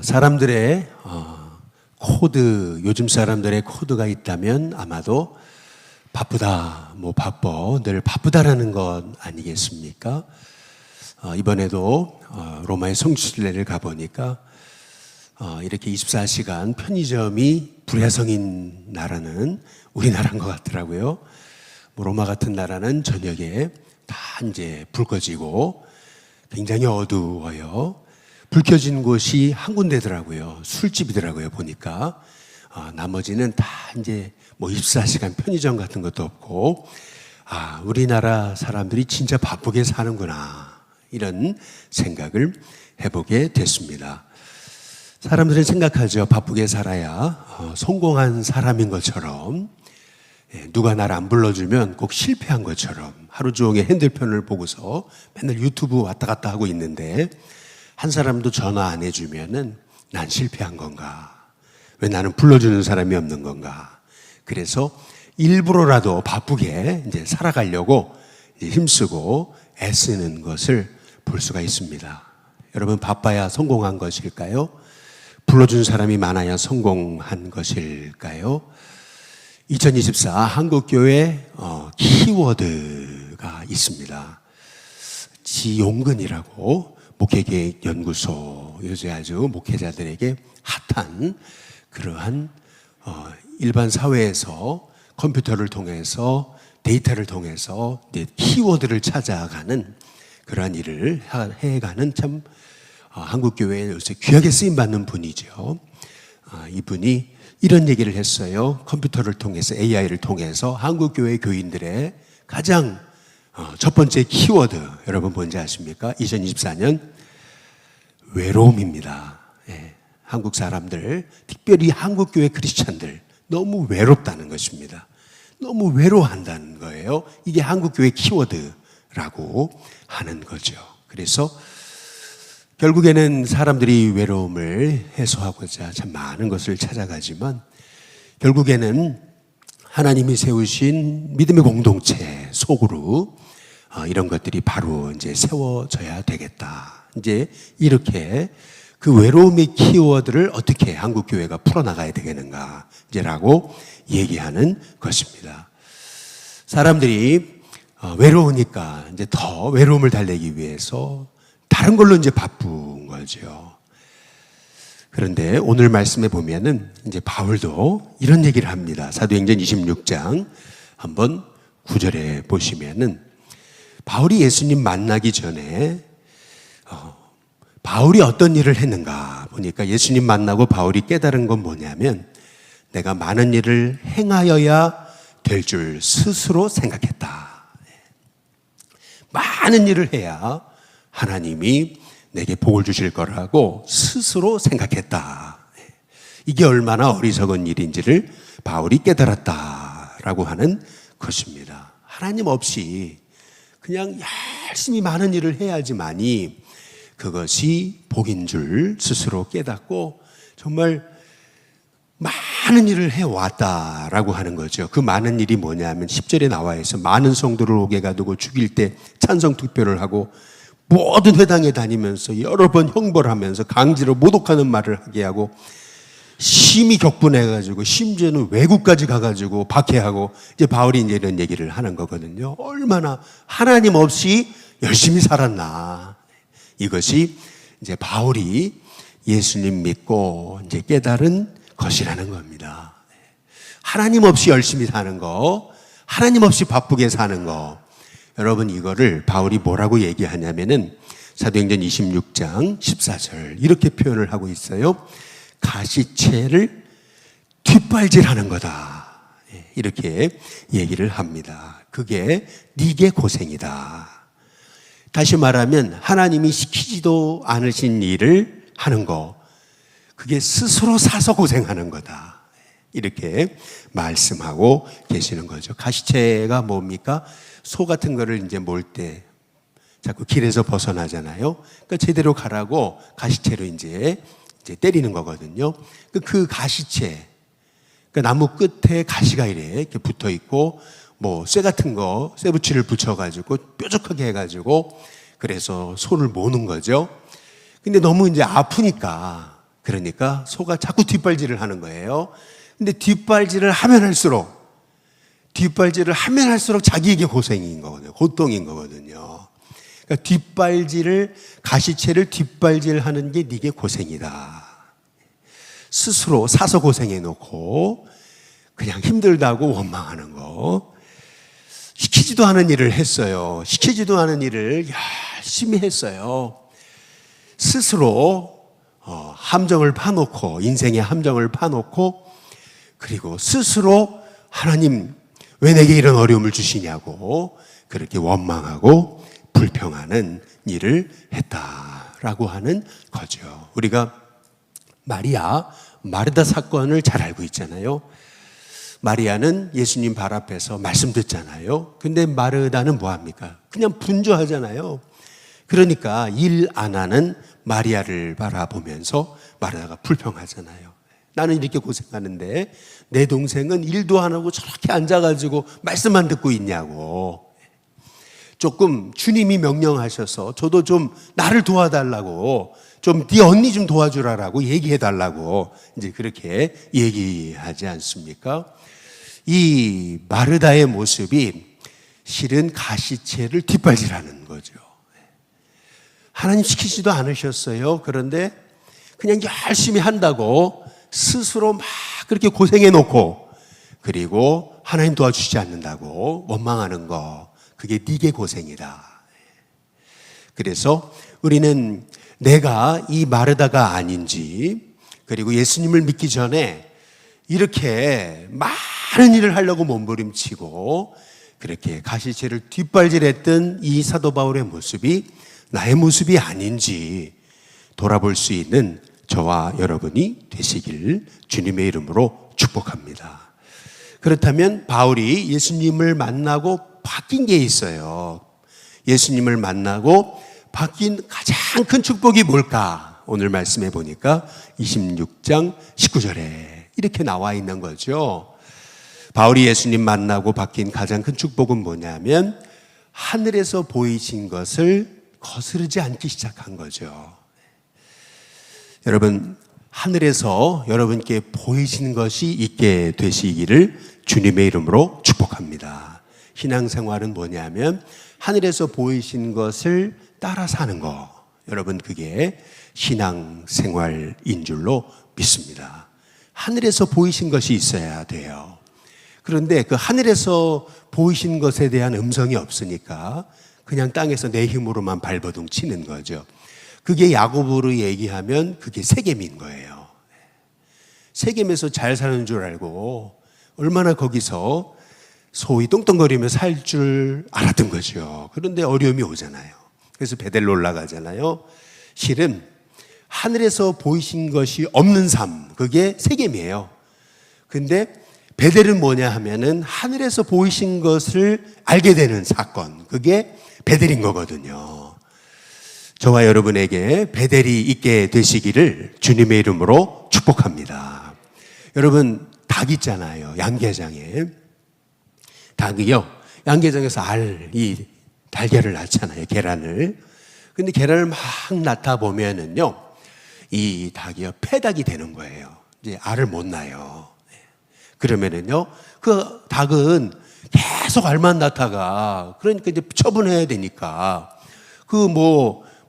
사람들의 코드, 요즘 사람들의 코드가 있다면 아마도 바쁘다, 바빠, 늘 바쁘다라는 것 아니겠습니까? 이번에도 로마의 성지순례를 가보니까 이렇게 24시간 편의점이 불야성인 나라는 우리나라인 것 같더라고요. 로마 같은 나라는 저녁에 다 이제 불 꺼지고 굉장히 어두워요. 불 켜진 곳이 한 군데더라고요. 술집이더라고요, 보니까. 나머지는 다 이제 24시간 편의점 같은 것도 없고, 우리나라 사람들이 진짜 바쁘게 사는구나. 이런 생각을 해보게 됐습니다. 사람들은 생각하죠. 바쁘게 살아야 성공한 사람인 것처럼, 누가 나를 안 불러주면 꼭 실패한 것처럼 하루 종일 핸드폰을 보고서 맨날 유튜브 왔다 갔다 하고 있는데 한 사람도 전화 안 해주면은 난 실패한 건가? 왜 나는 불러주는 사람이 없는 건가? 그래서 일부러라도 바쁘게 이제 살아가려고 힘쓰고 애쓰는 것을 볼 수가 있습니다. 여러분, 바빠야 성공한 것일까요? 불러준 사람이 많아야 성공한 것일까요? 2024 한국교회 키워드가 있습니다. 지용근이라고 목회계연구소, 요새 아주 목회자들에게 핫한 그러한 일반 사회에서 컴퓨터를 통해서 데이터를 통해서 키워드를 찾아가는 그러한 일을 해가는 참 한국교회에 요새 귀하게 쓰임받는 분이죠. 이분이 이런 얘기를 했어요. 컴퓨터를 통해서, AI를 통해서 한국교회 교인들의 가장 첫 번째 키워드, 여러분 뭔지 아십니까? 2024년 외로움입니다. 한국 사람들, 특별히 한국교회 크리스찬들 너무 외롭다는 것입니다. 너무 외로워한다는 거예요. 이게 한국교회 키워드라고 하는 거죠. 그래서 결국에는 사람들이 외로움을 해소하고자 참 많은 것을 찾아가지만 결국에는 하나님이 세우신 믿음의 공동체 속으로 이런 것들이 바로 이제 세워져야 되겠다. 이제 이렇게 그 외로움의 키워드를 어떻게 한국교회가 풀어나가야 되겠는가 이제라고 얘기하는 것입니다. 사람들이 외로우니까 이제 더 외로움을 달래기 위해서 다른 걸로 이제 바쁜 거죠. 그런데 오늘 말씀에 보면은 이제 바울도 이런 얘기를 합니다. 사도행전 26장 한번 9절에 보시면은 바울이 예수님 만나기 전에 바울이 어떤 일을 했는가 보니까 예수님 만나고 바울이 깨달은 건 뭐냐면 내가 많은 일을 행하여야 될 줄 스스로 생각했다. 많은 일을 해야 하나님이 내게 복을 주실 거라고 스스로 생각했다. 이게 얼마나 어리석은 일인지를 바울이 깨달았다라고 하는 것입니다. 하나님 없이 그냥 열심히 많은 일을 해야지만이 그것이 복인 줄 스스로 깨닫고 정말 많은 일을 해왔다라고 하는 거죠. 그 많은 일이 뭐냐면 10절에 나와 있어. 많은 성도를 오게 가두고 죽일 때 찬성 투표를 하고 모든 회당에 다니면서 여러 번 형벌하면서 강제로 모독하는 말을 하게 하고 심히 격분해가지고 심지어는 외국까지 가가지고 박해하고 이제 바울이 이제 이런 얘기를 하는 거거든요. 얼마나 하나님 없이 열심히 살았나. 이것이 이제 바울이 예수님 믿고 이제 깨달은 것이라는 겁니다. 하나님 없이 열심히 사는 거, 하나님 없이 바쁘게 사는 거. 여러분 이거를 바울이 뭐라고 얘기하냐면은 사도행전 26장 14절 이렇게 표현을 하고 있어요. 가시채를 뒷발질하는 거다. 이렇게 얘기를 합니다. 그게 네게 고생이다. 다시 말하면 하나님이 시키지도 않으신 일을 하는 거, 그게 스스로 사서 고생하는 거다. 이렇게 말씀하고 계시는 거죠. 가시채가 뭡니까? 소 같은 거를 이제 몰 때 자꾸 길에서 벗어나잖아요. 그러니까 제대로 가라고 가시채로 이제 때리는 거거든요. 그 가시채, 그러니까 나무 끝에 가시가 이렇게 붙어 있고 쇠 같은 거, 쇠붙이를 붙여가지고 뾰족하게 해가지고 그래서 소를 모는 거죠. 근데 너무 이제 아프니까 그러니까 소가 자꾸 뒷발질을 하는 거예요. 근데 뒷발질을 하면 할수록 자기에게 고생인 거거든요. 고통인 거거든요. 그러니까 가시채를 뒷발질하는 게 네게 고생이다. 스스로 사서 고생해 놓고 그냥 힘들다고 원망하는 거. 시키지도 않은 일을 했어요. 시키지도 않은 일을 열심히 했어요. 스스로 함정을 파놓고, 인생의 함정을 파놓고, 그리고 스스로 하나님 왜 내게 이런 어려움을 주시냐고 그렇게 원망하고 불평하는 일을 했다라고 하는 거죠. 우리가 마르다 사건을 잘 알고 있잖아요. 마리아는 예수님 발 앞에서 말씀 듣잖아요. 근데 마르다는 뭐합니까? 그냥 분주하잖아요. 그러니까 일 안 하는 마리아를 바라보면서 마르다가 불평하잖아요. 나는 이렇게 고생하는데 내 동생은 일도 안 하고 저렇게 앉아가지고 말씀만 듣고 있냐고. 조금 주님이 명령하셔서 저도 좀 나를 도와달라고, 좀 네 언니 좀 도와주라라고 얘기해달라고 이제 그렇게 얘기하지 않습니까? 이 마르다의 모습이 실은 가시채를 뒷발질하는 거죠. 하나님 시키지도 않으셨어요. 그런데 그냥 열심히 한다고 스스로 막 그렇게 고생해 놓고, 그리고 하나님 도와주시지 않는다고 원망하는 거, 그게 네게 고생이다. 그래서 우리는 내가 이 마르다가 아닌지, 그리고 예수님을 믿기 전에 이렇게 많은 일을 하려고 몸부림치고 그렇게 가시채를 뒷발질했던 이 사도 바울의 모습이 나의 모습이 아닌지 돌아볼 수 있는 저와 여러분이 되시길 주님의 이름으로 축복합니다. 그렇다면 바울이 예수님을 만나고 바뀐 게 있어요. 예수님을 만나고 바뀐 가장 큰 축복이 뭘까? 오늘 말씀해 보니까 26장 19절에 이렇게 나와 있는 거죠. 바울이 예수님 만나고 바뀐 가장 큰 축복은 뭐냐면 하늘에서 보이신 것을 거스르지 않기 시작한 거죠. 여러분, 하늘에서 여러분께 보이신 것이 있게 되시기를 주님의 이름으로 축복합니다. 신앙생활은 뭐냐면 하늘에서 보이신 것을 따라 사는 거. 여러분, 그게 신앙생활인 줄로 믿습니다. 하늘에서 보이신 것이 있어야 돼요. 그런데 그 하늘에서 보이신 것에 대한 음성이 없으니까 그냥 땅에서 내 힘으로만 발버둥 치는 거죠. 그게 야고보로 얘기하면 그게 세겜인 거예요. 세겜에서 잘 사는 줄 알고 얼마나 거기서 소위 똥똥거리며 살 줄 알았던 거죠. 그런데 어려움이 오잖아요. 그래서 베델로 올라가잖아요. 실은 하늘에서 보이신 것이 없는 삶, 그게 세겜이에요. 근데 베델은 뭐냐 하면은 하늘에서 보이신 것을 알게 되는 사건, 그게 베델인 거거든요. 저와 여러분에게 베델이 있게 되시기를 주님의 이름으로 축복합니다. 여러분, 닭 있잖아요. 양계장에. 닭이요, 양계장에서 이 달걀을 낳잖아요. 계란을. 근데 계란을 막 낳다 보면은요, 이 닭이요, 폐닭이 되는 거예요. 이제 알을 못 낳아요. 그러면은요, 그 닭은 계속 알만 낳다가, 그러니까 이제 처분해야 되니까,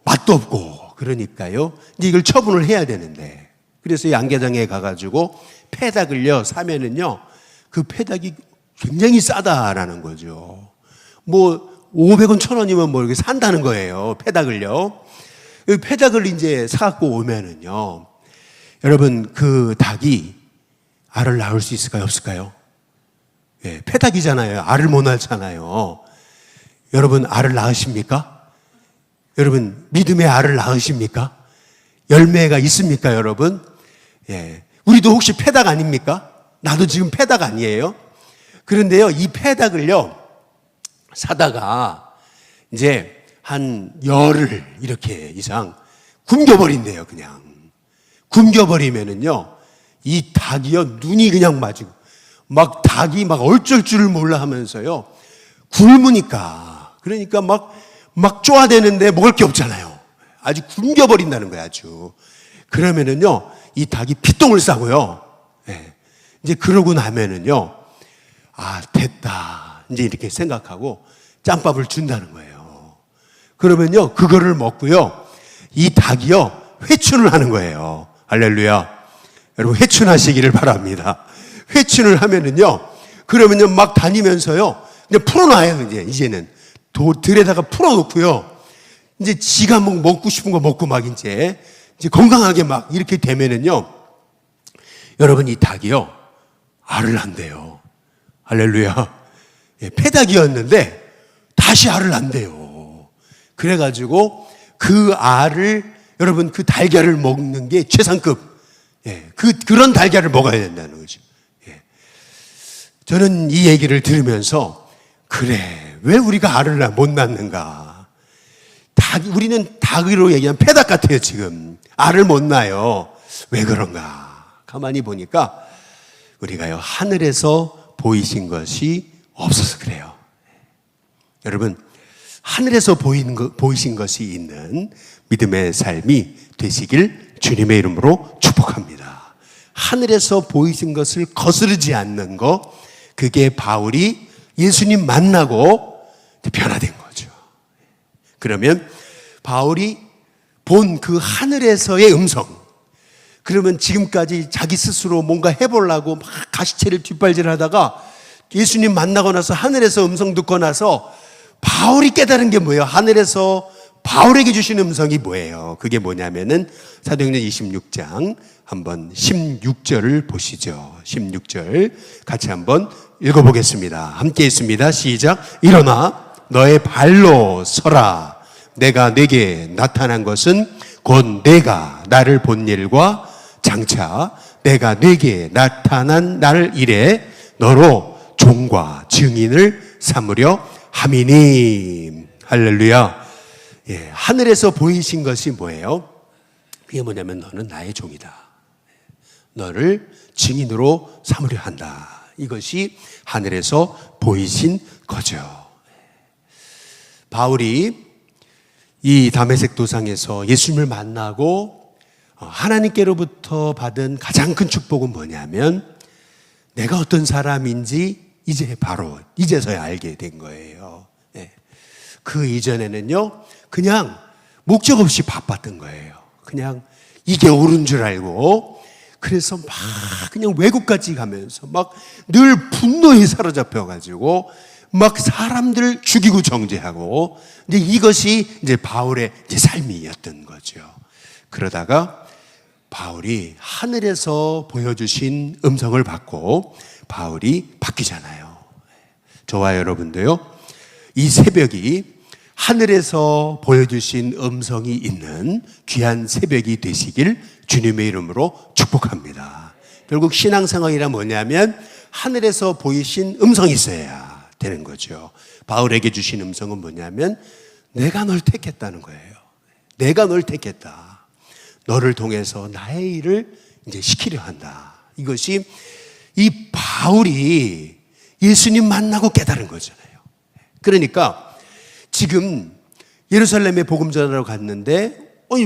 맛도 없고, 그러니까요, 이제 이걸 처분을 해야 되는데, 그래서 양계장에 가가지고 폐닭을요, 사면은요, 그 폐닭이 굉장히 싸다라는 거죠. 500원, 1000원이면 이렇게 산다는 거예요. 폐닭을요. 폐닭을 이제 사갖고 오면은요, 여러분, 그 닭이 알을 낳을 수 있을까요? 없을까요? 예, 폐닭이잖아요. 알을 못 낳잖아요. 여러분, 알을 낳으십니까? 여러분, 믿음의 알을 낳으십니까? 열매가 있습니까, 여러분? 예. 우리도 혹시 폐닭 아닙니까? 나도 지금 폐닭 아니에요? 그런데요, 이 폐닭을요, 사다가 이제 한 열흘 이렇게 이상 굶겨버린대요, 그냥. 굶겨버리면은요, 이 닭이요, 눈이 그냥 맞고, 닭이 얼쩔 줄을 몰라 하면서요, 굶으니까, 그러니까 쪼아대는데 먹을 게 없잖아요. 아주 굶겨버린다는 거야, 아주. 그러면은요, 이 닭이 피똥을 싸고요. 예. 이제 그러고 나면은요, 아, 됐다. 이제 이렇게 생각하고 짬밥을 준다는 거예요. 그러면요, 그거를 먹고요, 이 닭이요, 회춘을 하는 거예요. 할렐루야. 여러분, 회춘하시기를 바랍니다. 회춘을 하면은요, 그러면요, 막 다니면서요, 그냥 풀어놔요, 이제는. 들에다가 풀어놓고요, 이제 지가 뭐 먹고 싶은 거 먹고 막 이제 건강하게 막 이렇게 되면은요, 여러분, 이 닭이요, 알을 낳는대요. 할렐루야. 예, 폐닭이었는데 다시 알을 낳는대요. 그래가지고 그 알을, 여러분, 그 달걀을 먹는 게 최상급. 예, 그런 달걀을 먹어야 된다는 거죠. 예. 저는 이 얘기를 들으면서, 그래, 왜 우리가 알을 못 낳는가? 우리는 닭으로 얘기하면 폐닭 같아요, 지금. 알을 못 낳아요. 왜 그런가? 가만히 보니까 우리가요, 하늘에서 보이신 것이 없어서 그래요. 여러분, 하늘에서 보이신 것이 있는 믿음의 삶이 되시길 주님의 이름으로 축복합니다. 하늘에서 보이신 것을 거스르지 않는 것, 그게 바울이 예수님 만나고 변화된 거죠. 그러면 바울이 본 그 하늘에서의 음성, 그러면 지금까지 자기 스스로 뭔가 해보려고 막 가시체를 뒷발질하다가 예수님 만나고 나서 하늘에서 음성 듣고 나서 바울이 깨달은 게 뭐예요? 하늘에서 바울에게 주신 음성이 뭐예요? 그게 뭐냐면은 사도행전 26장 한번 16절을 보시죠. 16절 같이 한번 읽어보겠습니다. 함께 있습니다. 시작. 일어나 너의 발로 서라. 내가 네게 나타난 것은 곧 내가 나를 본 일과 장차 내가 네게 나타난 날 일에 너로 종과 증인을 삼으려 함이니. 할렐루야. 예, 하늘에서 보이신 것이 뭐예요? 그게 뭐냐면 너는 나의 종이다. 너를 증인으로 삼으려 한다. 이것이 하늘에서 보이신 거죠. 바울이 이 다메섹 도상에서 예수님을 만나고 하나님께로부터 받은 가장 큰 축복은 뭐냐면 내가 어떤 사람인지 이제서야 알게 된 거예요. 그 이전에는요, 그냥 목적 없이 바빴던 거예요. 그냥 이게 옳은 줄 알고, 그래서 막 그냥 외국까지 가면서 막 늘 분노에 사로잡혀가지고 막 사람들 죽이고 정죄하고, 이제 이것이 이제 바울의 이제 삶이었던 거죠. 그러다가 바울이 하늘에서 보여주신 음성을 받고 바울이 바뀌잖아요. 저와 여러분도요, 이 새벽이 하늘에서 보여주신 음성이 있는 귀한 새벽이 되시길 주님의 이름으로 축복합니다. 결국 신앙생활이란 뭐냐면 하늘에서 보이신 음성이 있어야 되는 거죠. 바울에게 주신 음성은 뭐냐면 내가 널 택했다는 거예요. 내가 널 택했다. 너를 통해서 나의 일을 이제 시키려 한다. 이것이 이 바울이 예수님 만나고 깨달은 거잖아요. 그러니까 지금 예루살렘에 복음 전하러 갔는데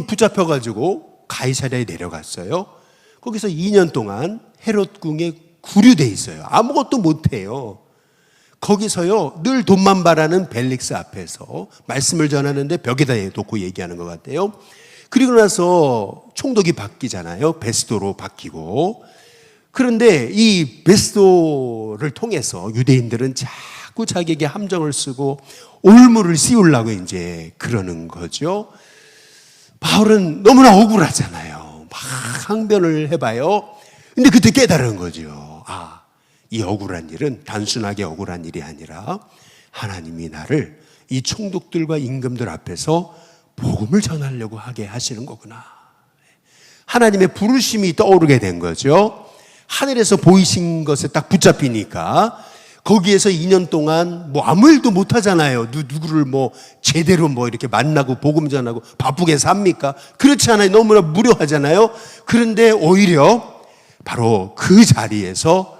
붙잡혀가지고 가이사랴에 내려갔어요. 거기서 2년 동안 헤롯 궁에 구류돼 있어요. 아무것도 못해요. 거기서요, 늘 돈만 바라는 벨릭스 앞에서 말씀을 전하는데 벽에다 놓고 얘기하는 것 같아요. 그리고 나서 총독이 바뀌잖아요. 베스도로 바뀌고. 그런데 이 베스도를 통해서 유대인들은 자꾸 자기에게 함정을 쓰고 올무를 씌우려고 이제 그러는 거죠. 바울은 너무나 억울하잖아요. 막 항변을 해봐요. 근데 그때 깨달은 거죠. 아, 이 억울한 일은 단순하게 억울한 일이 아니라 하나님이 나를 이 총독들과 임금들 앞에서 복음을 전하려고 하게 하시는 거구나. 하나님의 부르심이 떠오르게 된 거죠. 하늘에서 보이신 것에 딱 붙잡히니까 거기에서 2년 동안 뭐 아무 일도 못 하잖아요. 누구를 뭐 제대로 뭐 이렇게 만나고 복음 전하고 바쁘게 삽니까? 그렇지 않아요. 너무나 무료하잖아요. 그런데 오히려 바로 그 자리에서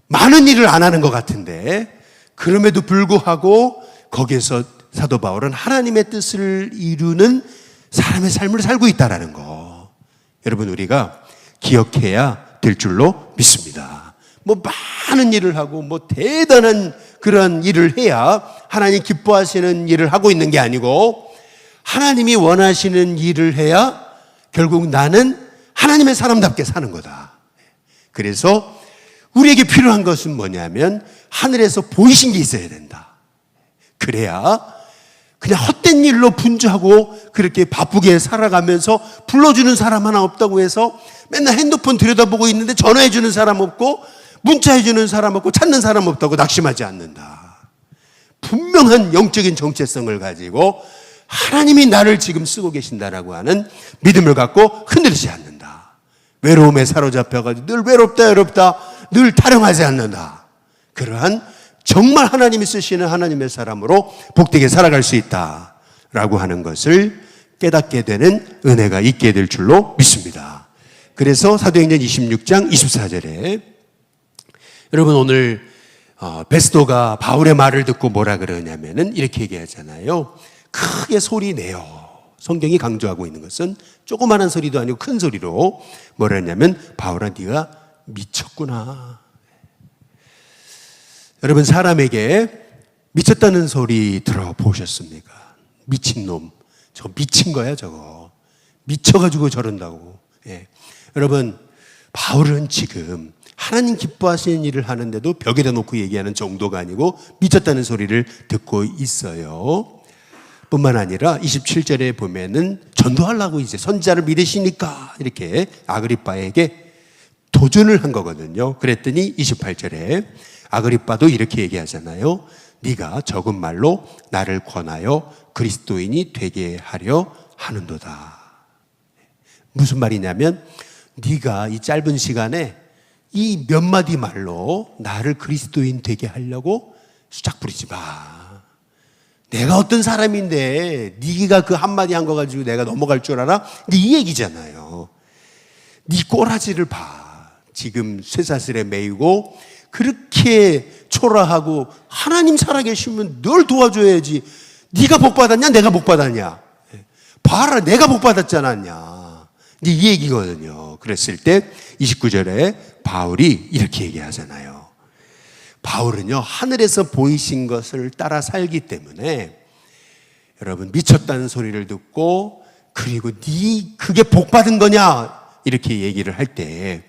많은 일을 안 하는 것 같은데, 그럼에도 불구하고 거기에서 사도 바울은 하나님의 뜻을 이루는 사람의 삶을 살고 있다라는 거. 여러분, 우리가 기억해야 될 줄로 믿습니다. 뭐 많은 일을 하고 뭐 대단한 그런 일을 해야 하나님 기뻐하시는 일을 하고 있는 게 아니고, 하나님이 원하시는 일을 해야 결국 나는 하나님의 사람답게 사는 거다. 그래서 우리에게 필요한 것은 뭐냐면 하늘에서 보이신 게 있어야 된다. 그래야 그냥 헛된 일로 분주하고 그렇게 바쁘게 살아가면서 불러주는 사람 하나 없다고 해서 맨날 핸드폰 들여다보고 있는데 전화해주는 사람 없고 문자해주는 사람 없고 찾는 사람 없다고 낙심하지 않는다. 분명한 영적인 정체성을 가지고 하나님이 나를 지금 쓰고 계신다라고 하는 믿음을 갖고 흔들리지 않는다. 외로움에 사로잡혀가지고 늘 외롭다 늘 타령하지 않는다. 그러한 정말 하나님이 쓰시는 하나님의 사람으로 복되게 살아갈 수 있다라고 하는 것을 깨닫게 되는 은혜가 있게 될 줄로 믿습니다. 그래서 사도행전 26장 24절에 여러분 오늘 베스도가 바울의 말을 듣고 뭐라 그러냐면은 이렇게 얘기하잖아요. 크게 소리 내요. 성경이 강조하고 있는 것은 조그마한 소리도 아니고 큰 소리로 뭐라 했냐면 바울아 네가 미쳤구나. 여러분 사람에게 미쳤다는 소리 들어보셨습니까? 미친놈. 저거 미친 거야 저거. 미쳐가지고 저런다고. 예. 여러분 바울은 지금 하나님 기뻐하시는 일을 하는데도 벽에다 놓고 얘기하는 정도가 아니고 미쳤다는 소리를 듣고 있어요. 뿐만 아니라 27절에 보면은 전도하려고 이제 선지자를 믿으시니까 이렇게 아그리빠에게 도전을 한 거거든요. 그랬더니 28절에 아그리빠도 이렇게 얘기하잖아요. 네가 적은 말로 나를 권하여 그리스도인이 되게 하려 하는도다. 무슨 말이냐면 네가 이 짧은 시간에 이 몇 마디 말로 나를 그리스도인 되게 하려고 수작 부리지 마. 내가 어떤 사람인데 네가 그 한마디 한 거 가지고 내가 넘어갈 줄 알아? 근데 이 얘기잖아요. 네 꼬라지를 봐. 지금 쇠사슬에 매이고 그렇게 초라하고 하나님 살아계시면 널 도와줘야지. 네가 복 받았냐? 내가 복 받았냐? 봐라, 내가 복 받았지 않았냐? 이 얘기거든요. 그랬을 때 29절에 바울이 이렇게 얘기하잖아요. 바울은요 하늘에서 보이신 것을 따라 살기 때문에 여러분 미쳤다는 소리를 듣고 그리고 네 그게 복 받은 거냐 이렇게 얘기를 할 때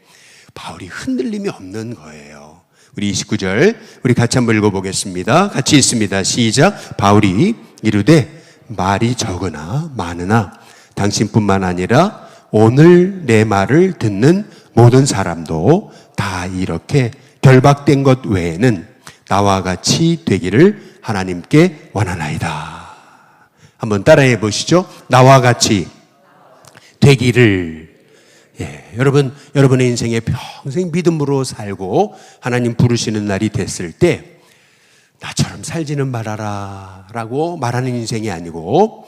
바울이 흔들림이 없는 거예요. 우리 29절 우리 같이 한번 읽어보겠습니다. 같이 읽습니다. 시작. 바울이 이르되 말이 적으나 많으나 당신뿐만 아니라 오늘 내 말을 듣는 모든 사람도 다 이렇게 결박된 것 외에는 나와 같이 되기를 하나님께 원하나이다. 한번 따라해 보시죠. 나와 같이 되기를. 예, 여러분의 인생에 평생 믿음으로 살고 하나님 부르시는 날이 됐을 때 나처럼 살지는 말아라 라고 말하는 인생이 아니고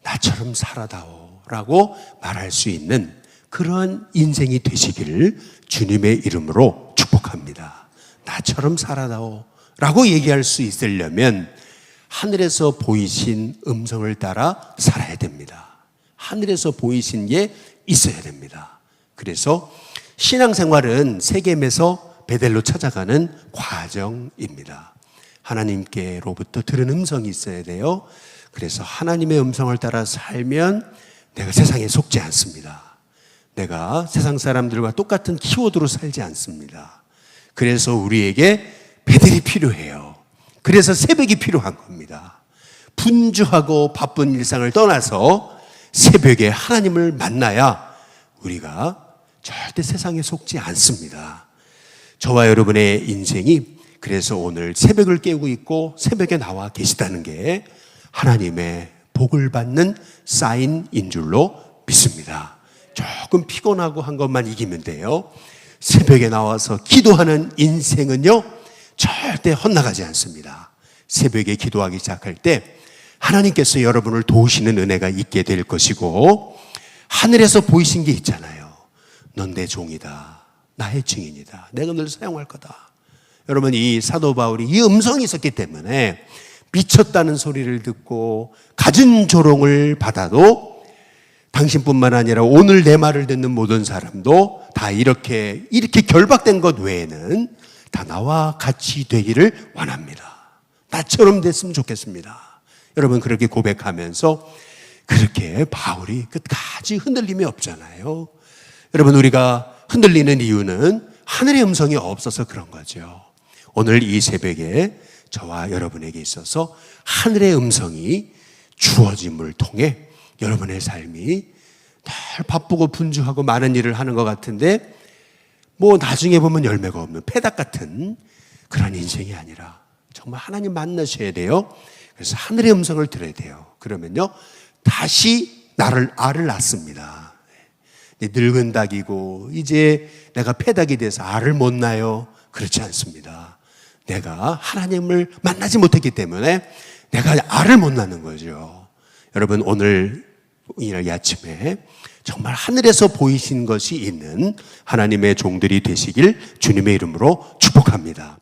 나처럼 살아다오 라고 말할 수 있는 그런 인생이 되시기를 주님의 이름으로 축복합니다. 나처럼 살아다오 라고 얘기할 수 있으려면 하늘에서 보이신 음성을 따라 살아야 됩니다. 하늘에서 보이신 게 있어야 됩니다. 그래서 신앙생활은 세겜에서 베델로 찾아가는 과정입니다. 하나님께로부터 들은 음성이 있어야 돼요. 그래서 하나님의 음성을 따라 살면 내가 세상에 속지 않습니다. 내가 세상 사람들과 똑같은 키워드로 살지 않습니다. 그래서 우리에게 베델이 필요해요. 그래서 새벽이 필요한 겁니다. 분주하고 바쁜 일상을 떠나서 새벽에 하나님을 만나야 우리가 절대 세상에 속지 않습니다. 저와 여러분의 인생이 그래서 오늘 새벽을 깨우고 있고 새벽에 나와 계시다는 게 하나님의 복을 받는 사인인 줄로 믿습니다. 조금 피곤하고 한 것만 이기면 돼요. 새벽에 나와서 기도하는 인생은요 절대 헛나가지 않습니다. 새벽에 기도하기 시작할 때 하나님께서 여러분을 도우시는 은혜가 있게 될 것이고 하늘에서 보이신 게 있잖아요. 넌 내 종이다. 나의 증인이다. 내가 널 사용할 거다. 여러분 이 사도 바울이 이 음성이 있었기 때문에 미쳤다는 소리를 듣고 갖은 조롱을 받아도 당신뿐만 아니라 오늘 내 말을 듣는 모든 사람도 다 이렇게 결박된 것 외에는 다 나와 같이 되기를 원합니다. 나처럼 됐으면 좋겠습니다. 여러분 그렇게 고백하면서 그렇게 바울이 끝까지 흔들림이 없잖아요. 여러분 우리가 흔들리는 이유는 하늘의 음성이 없어서 그런 거죠. 오늘 이 새벽에 저와 여러분에게 있어서 하늘의 음성이 주어짐을 통해 여러분의 삶이 늘 바쁘고 분주하고 많은 일을 하는 것 같은데 뭐 나중에 보면 열매가 없는 패닭 같은 그런 인생이 아니라 정말 하나님 만나셔야 돼요. 그래서 하늘의 음성을 들어야 돼요. 그러면요 다시 알을 낳습니다. 늙은 닭이고 이제 내가 패닭이 돼서 알을 못 낳아요. 그렇지 않습니다. 내가 하나님을 만나지 못했기 때문에 내가 알을 못 낳는 거죠. 여러분 오늘 이 아침에 정말 하늘에서 보이신 것이 있는 하나님의 종들이 되시길 주님의 이름으로 축복합니다.